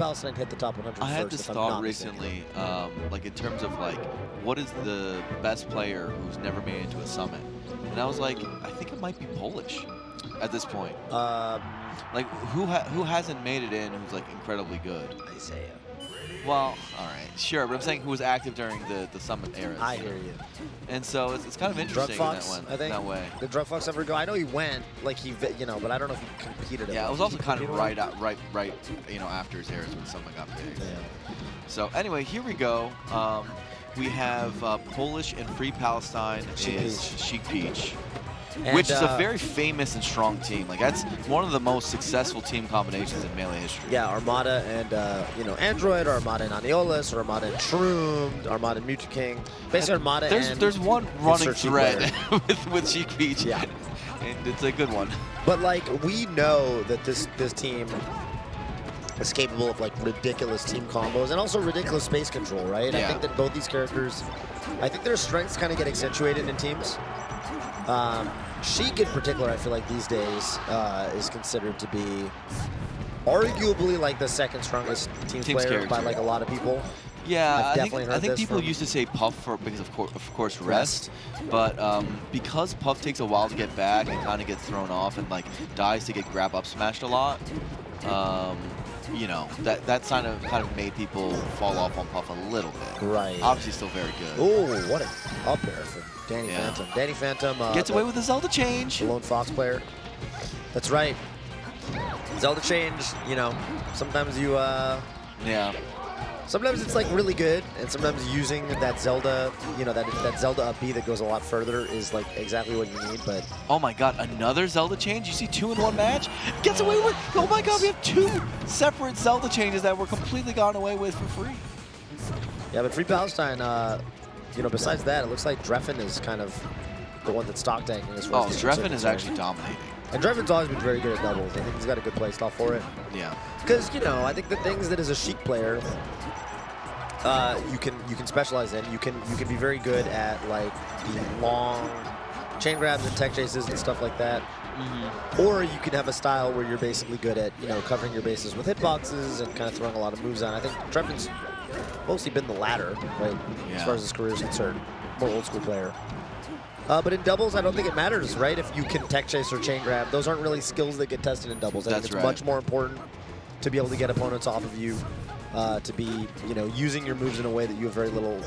Palestine hit the top 100 I had first, this if I'm thought not mistaken. recently, like in terms of like, what is the best player who's never made it into a summit? And I was like, I think it might be Polish at this point. Like, who hasn't made it in who's like incredibly good? Isaiah. Well, all right, sure, but I'm saying who was active during the summit eras. I hear you. And so it's kind of interesting Fox, in I think. that way. Did Drug Fox ever go? I know he went, like he, but I don't know if he competed. Yeah, it was also kind of right, after his eras when Summit got big. Yeah. So anyway, here we go. We have Polish and Free Palestine is Chic Peach. And, which is a very famous and strong team. Like, that's one of the most successful team combinations in Melee history. Yeah, Armada and, Android, or Armada and Aniolus, or Armada and Shroomed, Armada and Mewtwo King. Basically, Armada and There's one running thread with Chic Peach. Yeah. And it's a good one. But, like, we know that this team is capable of, like, ridiculous team combos and also ridiculous space control, right? Yeah. I think that both these characters, I think their strengths kind of get accentuated in teams. Sheik in particular, I feel like these days is considered to be arguably like the second strongest team player character by like a lot of people. Yeah, I've I think people used to say Puff because of course rest, but because Puff takes a while to get back and kind of gets thrown off and like dies to get grab up smashed a lot. That kind of made people fall off on Puff a little bit. Right. Obviously still very good. Oh, what an up air from DannyPhantom. DannyPhantom gets away with the Zelda change. The lone Fox player. That's right. Zelda change, sometimes you yeah. Sometimes it's like really good, and sometimes using that Zelda, that Zelda up B that goes a lot further is like exactly what you need. But oh my God, another Zelda change! You see 2 in 1 match, gets away with. Oh my God, we have 2 separate Zelda changes that were completely gone away with for free. Yeah, but Free Palestine, besides that, it looks like Drephen is kind of the one that's stock tanking as far as Drephen is actually dominating. And Drephen's always been very good at doubles. I think he's got a good play style for it. Yeah. Because I think the things that as a Sheik player. You can specialize in. You can be very good at like the long chain grabs and tech chases and stuff like that. Mm-hmm. Or you can have a style where you're basically good at covering your bases with hitboxes and kind of throwing a lot of moves on. I think Drephen's mostly been the latter, right? Yeah. As far as his career is concerned, more old school player. But in doubles, I don't think it matters, right? If you can tech chase or chain grab, those aren't really skills that get tested in doubles. I think it's much more important to be able to get opponents off of you. To be, using your moves in a way that you have very little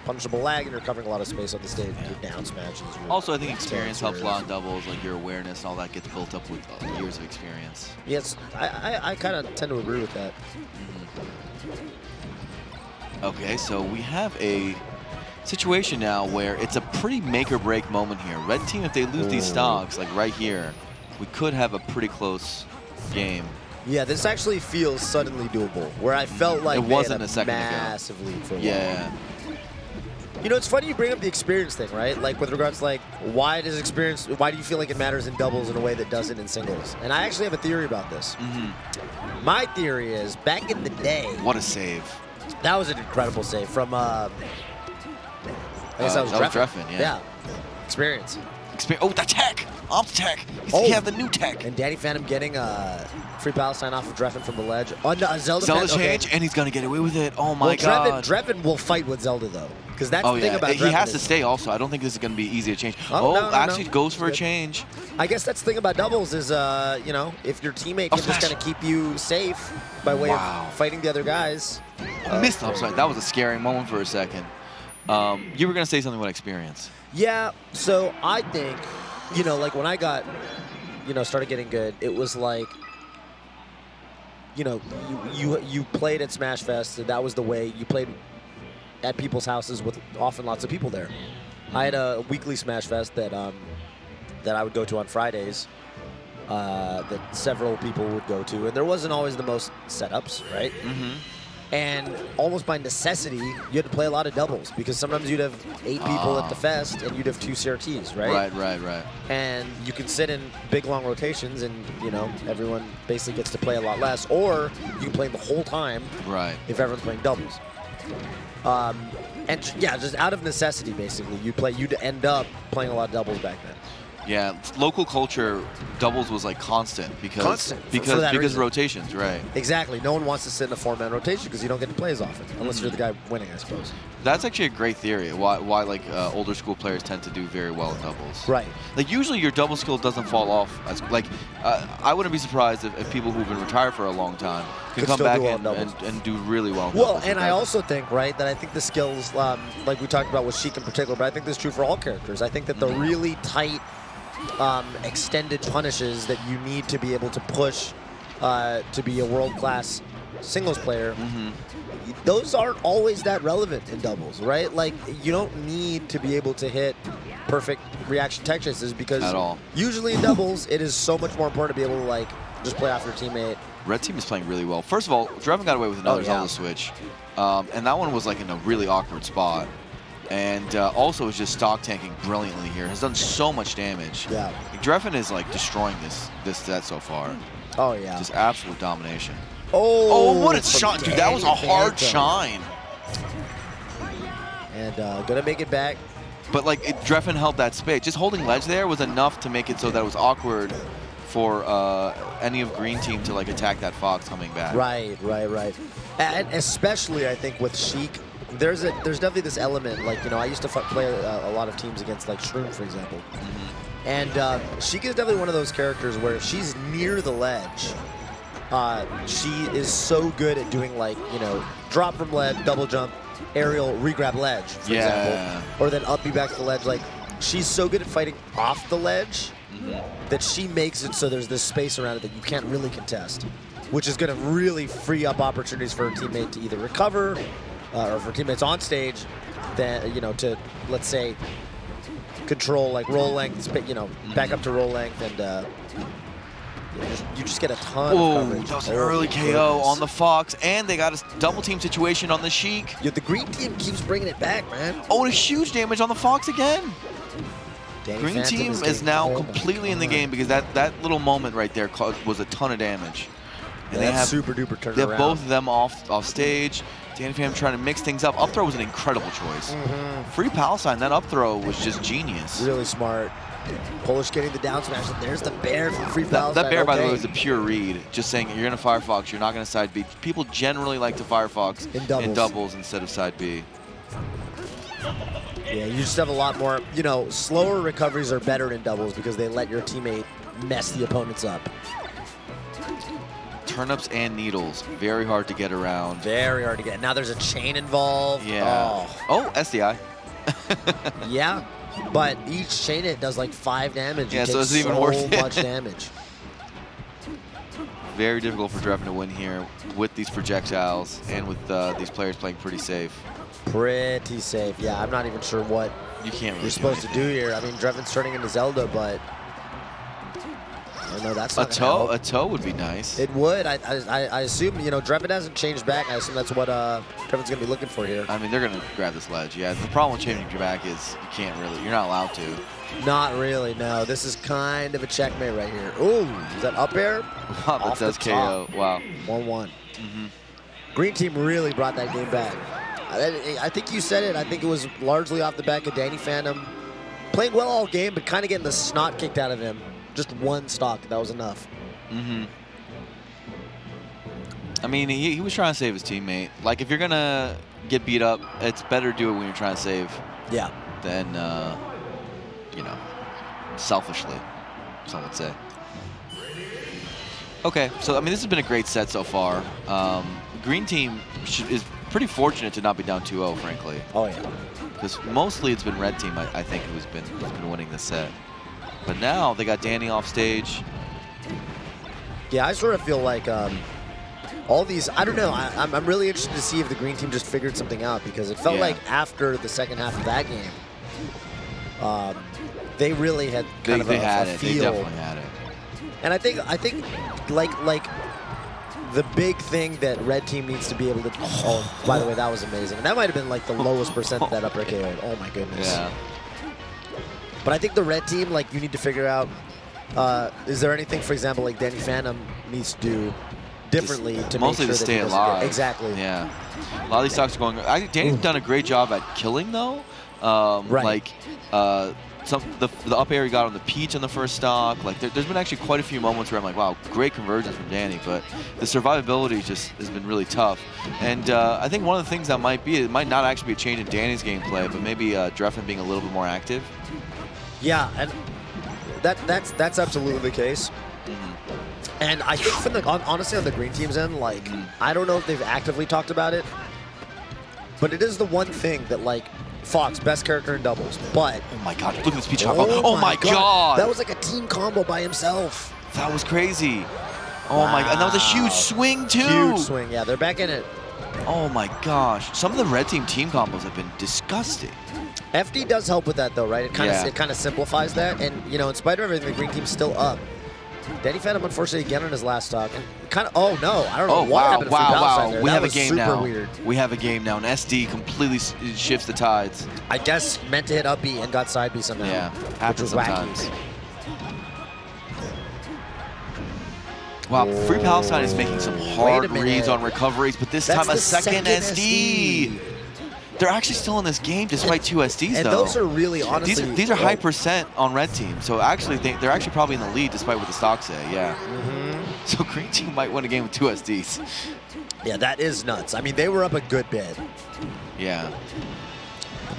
punishable lag and you're covering a lot of space on the stage with your down smashes. Also, I think experience helps a lot in doubles, like your awareness and all that gets built up with years of experience. Yes, I kind of tend to agree with that. Mm-hmm. Okay, so we have a situation now where it's a pretty make or break moment here. Red team, if they lose these stocks, like right here, we could have a pretty close game. Yeah, this actually feels suddenly doable, where I felt like it wasn't a second massive lead for a while. Yeah. It's funny you bring up the experience thing, right? Like with regards to like, why do you feel like it matters in doubles in a way that doesn't in singles? And I actually have a theory about this. Mm-hmm. My theory is, back in the day. What a save. That was an incredible save from, I guess that was Drephen. Yeah. Experience. Oh, the tech! Off the tech! He have the new tech! And DannyPhantom getting Free Palestine off of Drephen from the ledge. A Zelda change, and he's going to get away with it. Oh my God. Drephen will fight with Zelda, though. Because that's the thing about Drephen. He has to stay also. I don't think this is going to be easy to change. Actually goes for a change. I guess that's the thing about doubles is, if your teammate can just kind of keep you safe by way of fighting the other guys. Missed the upside. That was a scary moment for a second. You were going to say something about experience. Yeah, so I think, like when I got, started getting good, it was like, you played at Smash Fest, and that was the way you played at people's houses with often lots of people there. I had a weekly Smash Fest that I would go to on Fridays, that several people would go to, and there wasn't always the most setups, right? Mm-hmm. And almost by necessity, you had to play a lot of doubles because sometimes you'd have 8 people at the fest and you'd have 2 CRTs, right? Right. And you can sit in big, long rotations and, everyone basically gets to play a lot less. Or you can play the whole time if everyone's playing doubles. And, yeah, just out of necessity, basically, you'd end up playing a lot of doubles back then. Yeah, local culture doubles was like constant because reason. rotations, right? Exactly. No one wants to sit in a 4-man rotation because you don't get to play as often, unless you're the guy winning, I suppose. That's actually a great theory. Why like older school players tend to do very well in doubles. Right. Like usually your double skill doesn't fall off. As like I wouldn't be surprised if people who've been retired for a long time can come back and do really well. Well, and I also think, right, that I think the skills, like we talked about with Sheik in particular, but I think this is true for all characters. I think that the really tight, extended punishes that you need to be able to push to be a world-class singles player, those aren't always that relevant in doubles, right? Like, you don't need to be able to hit perfect reaction tech chases because usually in doubles, it is so much more important to be able to, like, just play off your teammate. Red team is playing really well. First of all, Drephen got away with another Zelda switch, and that one was like in a really awkward spot. And also is just stock tanking brilliantly here. Has done so much damage. Yeah. Drephen is like destroying this set so far. Oh yeah. Just absolute domination. Oh, what a shot, dude! That was a hard shine. And gonna make it back. But like Drephen held that space. Just holding ledge there was enough to make it so that it was awkward for any of green team to like attack that Fox coming back. Right. And especially I think with Sheik, there's definitely this element, like, you know, I used to play a lot of teams against like Shroom, for example. And Sheik is definitely one of those characters where if she's near the ledge, she is so good at doing, like, you know, drop from ledge, double jump, aerial, regrab ledge, for example. Or then up, be back to the ledge. Like, she's so good at fighting off the ledge that she makes it so there's this space around it that you can't really contest, which is going to really free up opportunities for a teammate to either recover or for teammates on stage, then, you know, to, let's say, control like roll length, you know, back up to roll length, and you just get a ton of coverage. That was an early KO on the Fox, and they got a double team situation on the Sheik. Yeah, the green team keeps bringing it back, man. Oh, and a huge damage on the Fox again. Green DannyPhantom team is now completely in the game because that little moment right there was a ton of damage. And they have super duper turnaround. They have both of them off stage. DannyPhantom trying to mix things up. Up throw was an incredible choice. Free Palestine, that up throw was just genius. Really smart. Polish getting the down smash. And there's the bear from Free Palestine. That bear, by the way, was a pure read. Just saying, you're going to Firefox, you're not going to side B. People generally like to Firefox in doubles instead of side B. Yeah, you just have a lot more, you know, slower recoveries are better in doubles because they let your teammate mess the opponents up. Turnips and needles, very hard to get around. Very hard to get. Now there's a chain involved. Yeah. Oh, SDI. Yeah, but each chain hit does like 5 damage. Yeah, so it's even so worth much damage. Very difficult for Drephen to win here with these projectiles and with these players playing pretty safe. Pretty safe. Yeah, I'm not even sure what you're supposed to do here. I mean, Drephen's turning into Zelda, but I don't know, that's not a toe would be nice. It would. I assume, you know, Drephen hasn't changed back. I assume that's what Drephen's going to be looking for here. I mean, they're going to grab this ledge. Yeah, the problem with changing your back is you're not allowed to. Not really, no. This is kind of a checkmate right here. Ooh, is that up air? Wow, that does KO. Wow. 1-1. Green team really brought that game back. I think you said it. I think it was largely off the back of DannyPhantom playing well all game, but kind of getting the snot kicked out of him. Just one stock, that was enough. I mean, he was trying to save his teammate. Like, if you're going to get beat up, it's better to do it when you're trying to save. Yeah. Than, you know, selfishly, some would say. Okay, so, I mean, this has been a great set so far. Green team is pretty fortunate to not be down 2-0, frankly. Oh, yeah. Because mostly it's been red team, I think, who's been winning this set. But now they got Danny off stage. Yeah, I sort of feel like all these, I don't know, I'm really interested to see if the green team just figured something out, because it felt like after the second half of that game, they really had kind of a feel. They definitely had it. And I think like the big thing that red team needs to be able to, oh, by the way, that was amazing. And that might have been like the lowest percent that upper KO. Oh my goodness. Yeah. But I think the red team, like, you need to figure out, is there anything, for example, like DannyPhantom needs to do differently to make sure that stay he doesn't alive. Exactly. Yeah. A lot of these stocks are going. Danny's done a great job at killing, though. Right. Like the up air he got on the Peach on the first stock. Like there's been actually quite a few moments where I'm like, wow, great conversions from Danny, but the survivability just has been really tough. And I think one of the things that it might not actually be a change in Danny's gameplay, but maybe Drephen being a little bit more active. Yeah, and that's absolutely the case. And I think from honestly on the green team's end, like I don't know if they've actively talked about it, but it is the one thing that like Fox, best character in doubles, but oh my god, look at this Peach combo. Oh my god. That was like a team combo by himself. That was crazy. Oh my god, and that was a huge swing too. Huge swing, yeah, they're back in it. Oh my gosh, some of the red team combos have been disgusting. FD does help with that though, right? It kind of simplifies that, and you know, in spite of everything, the green team's still up. DannyPhantom unfortunately again on his last stock, and kind of oh no, I don't know what happened to Palestine there. We have a game now. Weird. We have a game now, and SD completely shifts the tides. I guess meant to hit up B and got side B somehow. Yeah, happens sometimes. Wacky. Wow, Free Palestine is making some hard reads on recoveries, but this time a second SD. They're actually still in this game despite 2 SDs, and though. Those are really, honestly... These are high percent on red team, so actually they're actually probably in the lead despite what the stocks say, yeah. So green team might win a game with 2 SDs. Yeah, that is nuts. I mean, they were up a good bit. Yeah.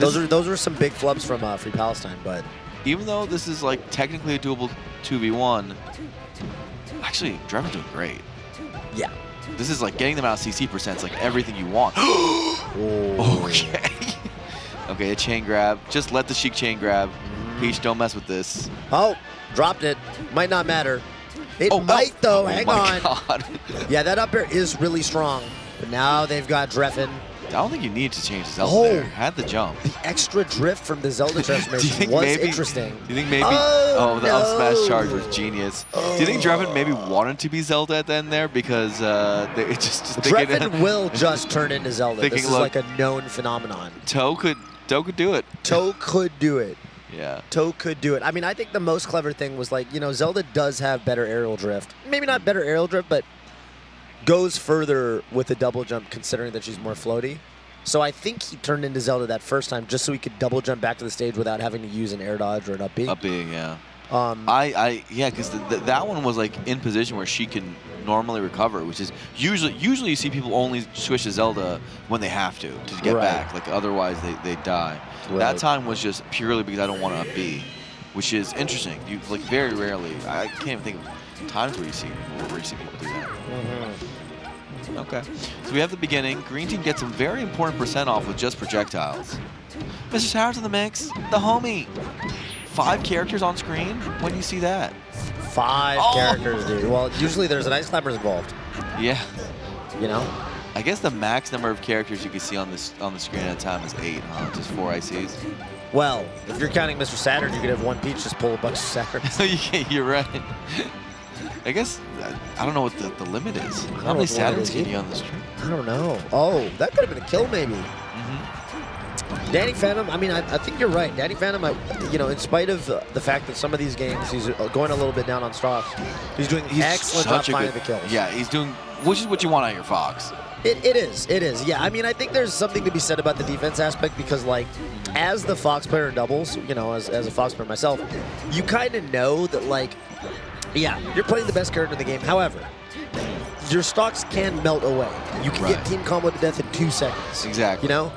Those were some big flubs from Free Palestine, but... Even though this is, like, technically a doable 2v1, actually, Drephen's doing great. Yeah. This is like getting them out of CC percent. It's like everything you want. Okay. Okay, a chain grab. Just let the Sheik chain grab. Peach, don't mess with this. Oh, dropped it. Might not matter. It might, though. Hang on. God. Yeah, that up air is really strong. But now they've got Drephen. I don't think you need to change the Zelda there. Had the jump. The extra drift from the Zelda transformation was interesting. Do you think maybe... Oh, the up smash charge was genius. Do you think Drephen maybe wanted to be Zelda at the end there? Because it just Drephen will just turn into Zelda. This is like a known phenomenon. Toe could do it. Toe could do it. Yeah. Toe could do it. I mean, I think the most clever thing was like, you know, Zelda does have better aerial drift. Maybe not better aerial drift, but goes further with the double jump considering that she's more floaty. So I think he turned into Zelda that first time just so he could double jump back to the stage without having to use an air dodge or an up B. Up B, yeah. Yeah, because that one was like in position where she can normally recover, which is usually you see people only switch to Zelda when they have to get back. Like otherwise they die. Right. That time was just purely because I don't want to up B, which is interesting. You like very rarely. I can't even think of times where you see people do that. Okay, so we have the beginning. Green team gets some very important percent off with just projectiles. Mr. Sour's in the mix, the homie. 5 characters on screen. When do you see that? 5 characters, dude. Well, usually there's an ice clappers involved. Yeah. You know. I guess the max number of characters you can see on the screen at a time is 8, huh? Just 4 ICs. Well, if you're counting Mr. Saturn, you could have one Peach just pull a bunch of Saturns. You're right. I guess, I don't know what the limit is. How many Saturns can you on the stream? I don't know. Oh, that could have been a kill maybe. DannyPhantom, I mean, I think you're right. DannyPhantom, you know, in spite of the fact that some of these games he's going a little bit down on stocks, he's doing excellent job finding the kills. Yeah, he's doing, which is what you want out of your Fox. It is. Yeah, I mean, I think there's something to be said about the defense aspect because, like, as the Fox player in doubles, you know, as a Fox player myself, you kind of know that, like, yeah, you're playing the best character in the game. However, your stocks can melt away. You can get team combo to death in 2 seconds. Exactly. You know?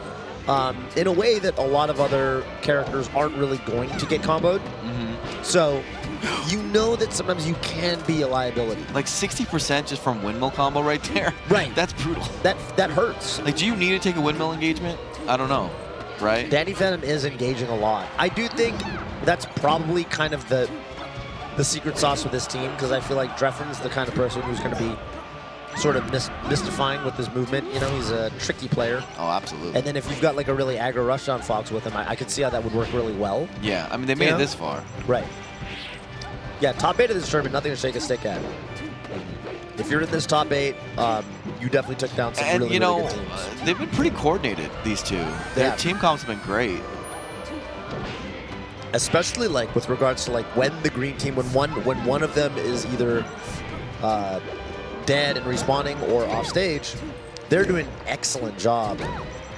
In a way that a lot of other characters aren't really going to get comboed. So, you know that sometimes you can be a liability. Like 60% just from windmill combo right there? Right. That's brutal. That hurts. Like, do you need to take a windmill engagement? I don't know. Right? DannyPhantom is engaging a lot. I do think that's probably kind of the secret sauce with this team, because I feel like Drephen's the kind of person who's going to be sort of mystifying with his movement. You know, he's a tricky player. Oh, absolutely. And then if you've got like a really aggro rush on Fox with him, I could see how that would work really well. Yeah, I mean, they made it this far. Right. Yeah, top 8 of this tournament, nothing to shake a stick at. If you're in this top 8, you definitely took down some really good teams. They've been pretty coordinated, these two. Their team comps have been great. Especially like with regards to like when the green team, when one of them is either dead and respawning or off stage, they're doing an excellent job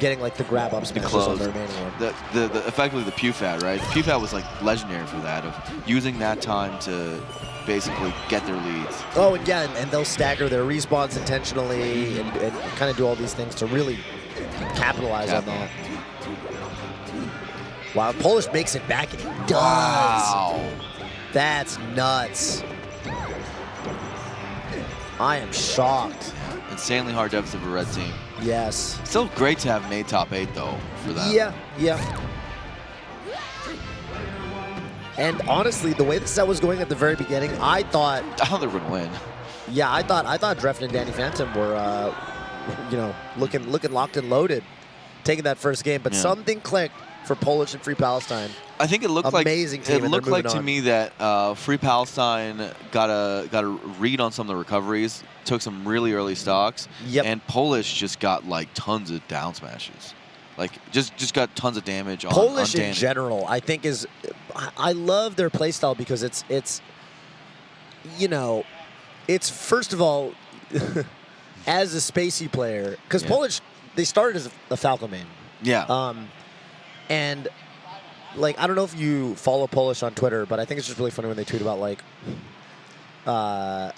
getting like the grab up smashes on the remaining one. Effectively the PewFat, right? The PewFat was like legendary for that, of using that time to basically get their leads. Oh, and yeah, and they'll stagger their respawns intentionally and kind of do all these things to really capitalize on that. Wow, Polish makes it back, and he does. Wow. That's nuts. I am shocked. Insanely hard deficit of a red team. Yes. Still great to have made top 8 though for that. Yeah, yeah. And honestly, the way the set was going at the very beginning, I thought they were gonna win. Yeah, I thought Drephen and DannyPhantom were, you know, looking locked and loaded, taking that first game. But something clicked for Polish and Free Palestine. I think it looked amazing team. It looked like to me that Free Palestine got a read on some of the recoveries, took some really early stocks, and Polish just got like tons of down smashes. Like just got tons of damage on Polish in general, I think I love their playstyle because it's you know, it's first of all as a spacey player, because Polish, they started as a Falco main. Yeah. And like, I don't know if you follow Polish on Twitter, but I think it's just really funny when they tweet about like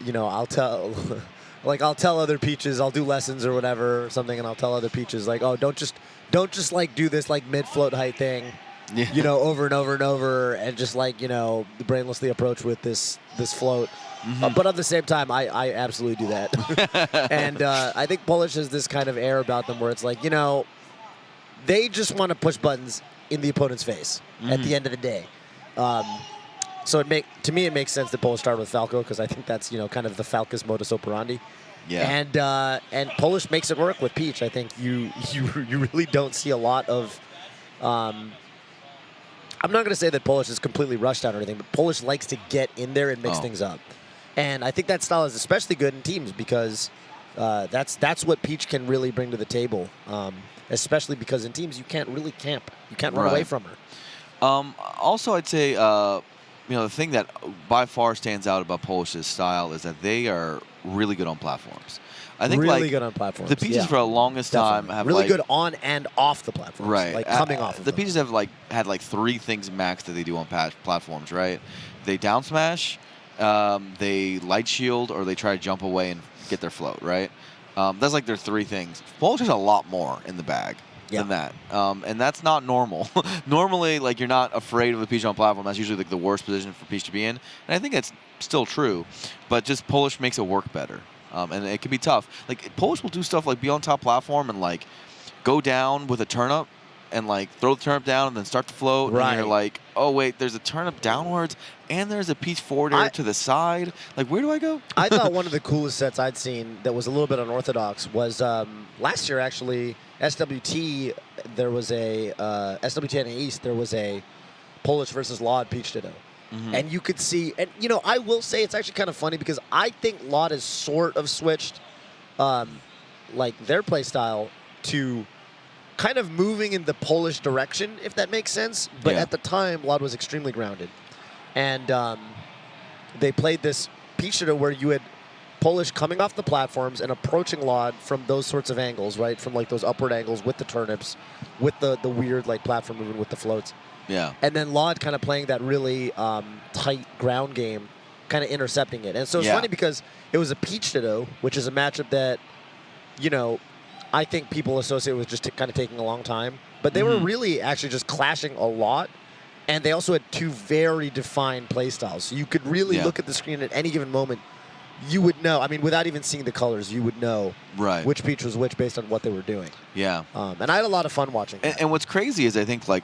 you know, I'll tell other Peaches, I'll do lessons or whatever or something, and I'll tell other Peaches like, oh, don't just like do this like mid float height thing, you know, over and over and over, and just like, you know, brainlessly approach with this float. But at the same time, I absolutely do that. And I think Polish has this kind of air about them where it's like, you know, they just want to push buttons in the opponent's face at the end of the day. So to me, it makes sense that Polish started with Falco, because I think that's, you know, kind of the Falcus modus operandi. Yeah. And Polish makes it work with Peach. I think you really don't see a lot of. I'm not going to say that Polish is completely rushed out or anything, but Polish likes to get in there and mix things up. And I think that style is especially good in teams, because that's what Peach can really bring to the table. Especially because in teams you can't really camp. You can't run away from her. Also, I'd say, you know, the thing that by far stands out about Polish's style is that they are really good on platforms. I think really good on platforms. The Peaches for the longest time have really good on and off the platforms. Right. Like coming off of the them. Peaches have had like 3 things max that they do on platforms, right? They down smash, they light shield, or they try to jump away and get their float, right? That's like their 3 things. Polish has a lot more in the bag than that. And that's not normal. Normally, like, you're not afraid of a Peach on platform. That's usually like the worst position for Peach to be in. And I think that's still true. But just Polish makes it work better. And it can be tough. Like, Polish will do stuff like be on top platform and like go down with a turnip and like throw the turnip down and then start to float. Right. And you're like, oh wait, there's a turnip downwards and there's a Peach forward air to the side. Like, where do I go? I thought one of the coolest sets I'd seen that was a little bit unorthodox was last year, actually, SWT. There was a SWT East. There was a Polish versus Laud Peach Ditto. And you could see, and you know, I will say it's actually kind of funny because I think Laud has sort of switched like their play style to kind of moving in the Polish direction, if that makes sense. But at the time, Laud was extremely grounded. And they played this Peach Ditto where you had Polish coming off the platforms and approaching Laud from those sorts of angles, right? From like those upward angles with the turnips, with the weird like platform movement with the floats. Yeah. And then Laud kind of playing that really tight ground game, kind of intercepting it. And so it's funny because it was a Peach Ditto, which is a matchup that, you know, I think people associate with just kind of taking a long time. But they were really actually just clashing a lot. And they also had 2 very defined play styles. So you could really look at the screen at any given moment. You would know, I mean, without even seeing the colors, you would know which Peach was which based on what they were doing. Yeah. And I had a lot of fun watching that. And what's crazy is I think, like,